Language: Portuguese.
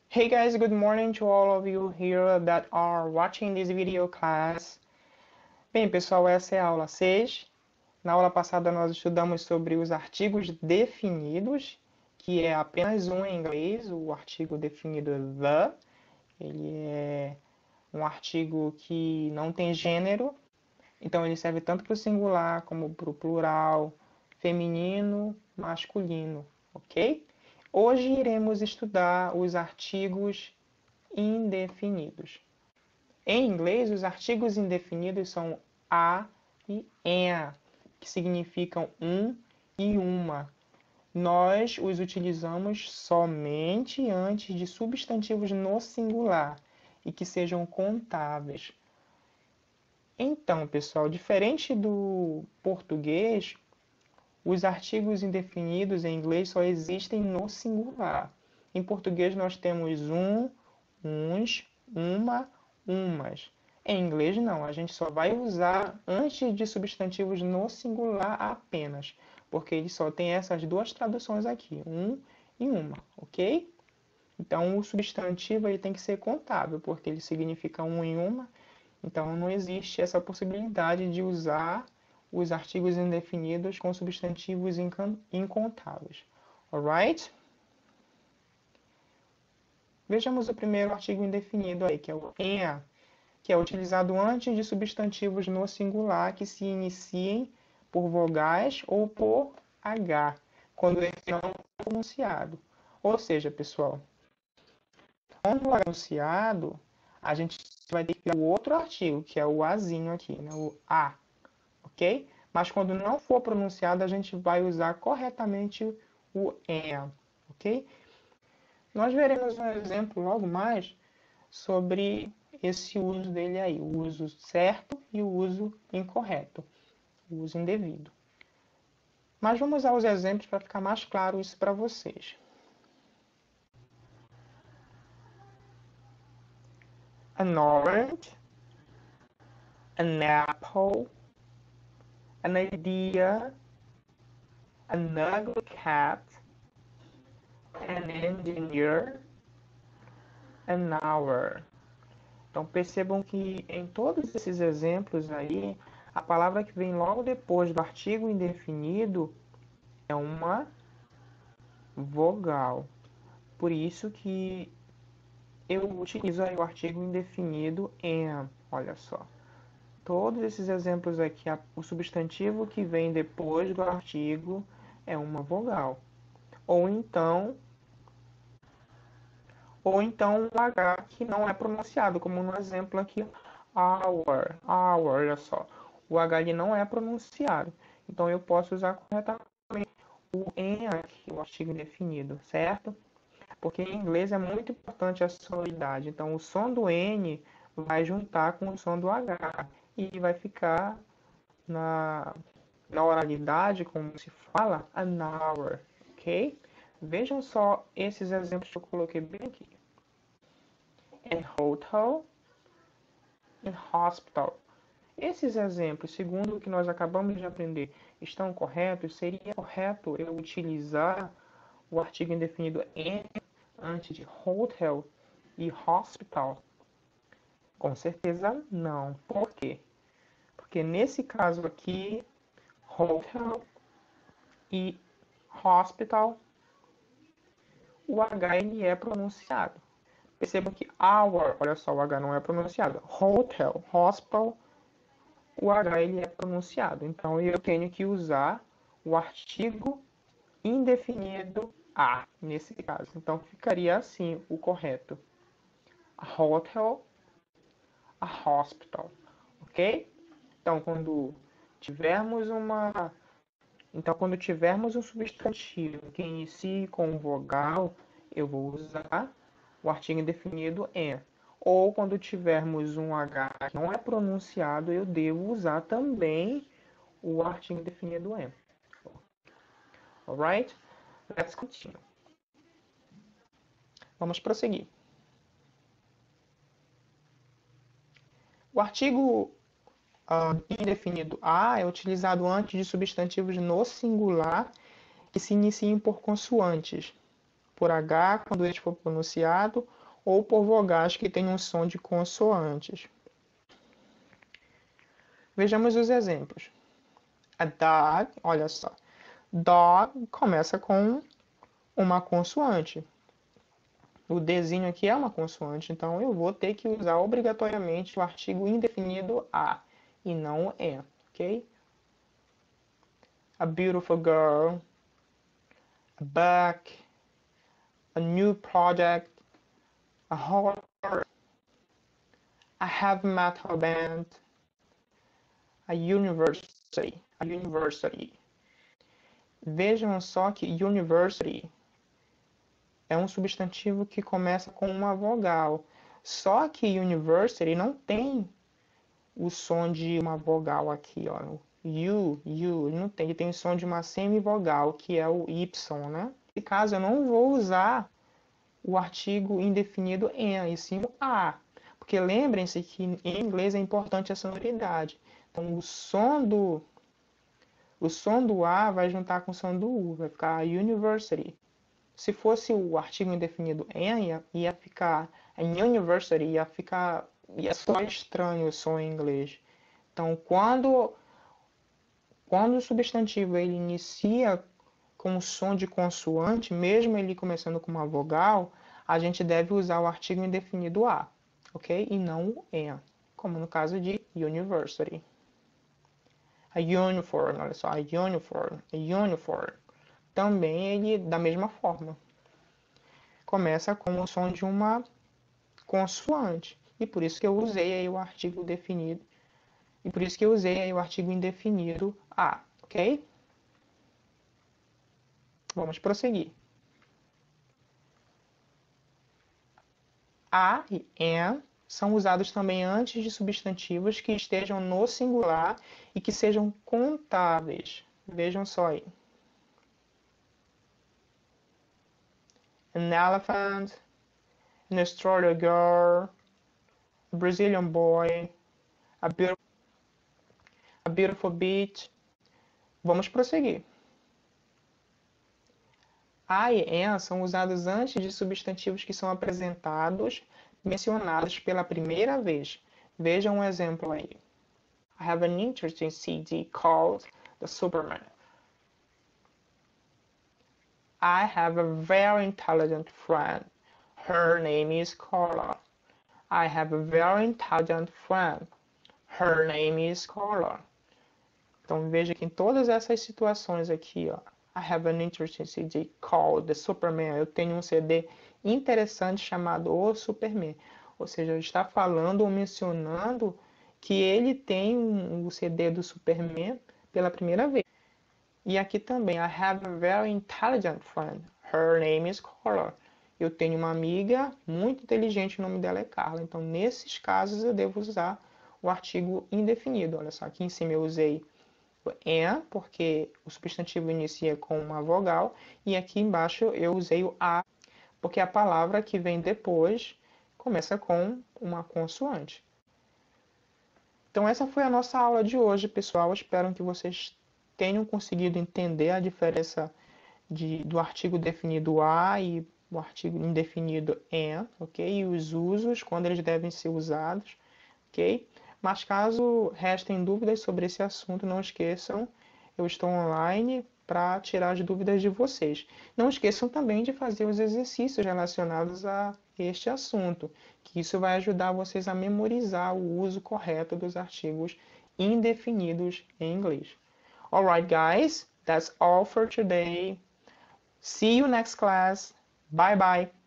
Hey guys, good morning to all of you here that are watching this video class. Bem, pessoal, essa é a aula 6. Na aula passada nós estudamos sobre os artigos definidos, que é apenas um em inglês, o artigo definido the. Ele é um artigo que não tem gênero, então ele serve tanto para o singular como para o plural, feminino, masculino, ok? Hoje iremos estudar os artigos indefinidos. Em inglês, os artigos indefinidos são a e am, que significam um e uma. Nós os utilizamos somente antes de substantivos no singular e que sejam contáveis. Então, pessoal, diferente do português, os artigos indefinidos em inglês só existem no singular. Em português nós temos um, uns, uma, umas. Em inglês não, a gente só vai usar antes de substantivos no singular apenas, porque ele só tem essas duas traduções aqui, um e uma, ok? Então o substantivo ele tem que ser contável, porque ele significa um e uma, então não existe essa possibilidade de usar os artigos indefinidos com substantivos incontáveis. Alright? Vejamos o primeiro artigo indefinido aí, que é o am, que é utilizado antes de substantivos no singular que se iniciem por vogais ou por H, quando ele não é pronunciado. Ou seja, pessoal, quando é pronunciado, a gente vai ter que criar o outro artigo, que é o azinho aqui, né? O a, ok? Mas quando não for pronunciado, a gente vai usar corretamente o am, ok? Nós veremos um exemplo logo mais sobre esse uso dele aí, o uso certo e o uso incorreto, o uso indevido. Mas vamos aos exemplos para ficar mais claro isso para vocês. An orange, an apple, an idea, an ugly cat, an engineer, an hour. Então percebam que em todos esses exemplos aí, a palavra que vem logo depois do artigo indefinido é uma vogal. Por isso que eu utilizo aí o artigo indefinido am. Olha só. Todos esses exemplos aqui, o substantivo que vem depois do artigo é uma vogal. Ou então um H que não é pronunciado, como no exemplo aqui, hour, olha só. O H ele não é pronunciado. Então eu posso usar corretamente o am aqui, o artigo indefinido, certo? Porque em inglês é muito importante a sonoridade. Então o som do N vai juntar com o som do H e vai ficar na oralidade, como se fala, an hour, ok? Vejam só esses exemplos que eu coloquei bem aqui. In hotel, in hospital. Esses exemplos, segundo o que nós acabamos de aprender, estão corretos? Seria correto eu utilizar o artigo indefinido in antes de hotel e hospital? Com certeza não. Por quê? Porque nesse caso aqui, hotel e hospital, o H ele é pronunciado. Percebam que our, olha só, o H não é pronunciado. Hotel, hospital, o H ele é pronunciado. Então eu tenho que usar o artigo indefinido a nesse caso. Então ficaria assim o correto: a hotel, a hospital, ok? Então quando tivermos um substantivo que inicie com vogal, eu vou usar o artigo indefinido am. Ou quando tivermos um H que não é pronunciado, eu devo usar também o artigo indefinido am. Alright? Let's continue. Vamos prosseguir. O artigo indefinido a é utilizado antes de substantivos no singular que se iniciem por consoantes, por H quando este for pronunciado, ou por vogais que têm um som de consoantes. Vejamos os exemplos. A dog, olha só. Dog começa com uma consoante. O Dzinho aqui é uma consoante, então eu vou ter que usar obrigatoriamente o artigo indefinido a e não é, ok? A beautiful girl, a book, a new project, a horror, a heavy metal band, a university, a university. Vejam só que university é um substantivo que começa com uma vogal. Só que university não tem o som de uma vogal aqui, ó. You, não tem, ele tem o som de uma semivogal, que é o Y, né? Nesse caso, eu não vou usar o artigo indefinido em, e sim o a. Porque lembrem-se que em inglês é importante a sonoridade. Então, o som do a vai juntar com o som do u, vai ficar university. Se fosse o artigo indefinido em, ia ficar em university, ia soar estranho o som em inglês. Então, quando o substantivo ele inicia com o som de consoante, mesmo ele começando com uma vogal, a gente deve usar o artigo indefinido a, ok? E não o em, como no caso de university. A uniform, olha só, a uniform. Também ele, da mesma forma, começa com o som de uma consoante. E por isso que eu usei aí o artigo definido. E por isso que eu usei aí o artigo indefinido a, ok? Vamos prosseguir. A e am são usados também antes de substantivos que estejam no singular e que sejam contáveis. Vejam só aí. An elephant, an Australian girl, a Brazilian boy, a beautiful beach. Vamos prosseguir. A e am são usados antes de substantivos que são apresentados, mencionados pela primeira vez. Vejam um exemplo aí. I have an interesting CD called The Superman. I have a very intelligent friend. Her name is Carla. I have a very intelligent friend. Her name is Carla. Então veja que em todas essas situações aqui, ó, I have an interesting CD called The Superman. Eu tenho um CD interessante chamado O Superman. Ou seja, está falando ou mencionando que ele tem o CD do Superman pela primeira vez. E aqui também, I have a very intelligent friend. Her name is Carla. Eu tenho uma amiga muito inteligente, o nome dela é Carla. Então, nesses casos, eu devo usar o artigo indefinido. Olha só, aqui em cima eu usei o am, porque o substantivo inicia com uma vogal. E aqui embaixo eu usei o a, porque a palavra que vem depois começa com uma consoante. Então, essa foi a nossa aula de hoje, pessoal. Espero que vocês tenham conseguido entender a diferença do artigo definido a e o artigo indefinido am, ok? E os usos, quando eles devem ser usados, ok? Mas caso restem dúvidas sobre esse assunto, não esqueçam, eu estou online para tirar as dúvidas de vocês. Não esqueçam também de fazer os exercícios relacionados a este assunto, que isso vai ajudar vocês a memorizar o uso correto dos artigos indefinidos em inglês. Alright, guys, that's all for today. See you next class. Bye bye.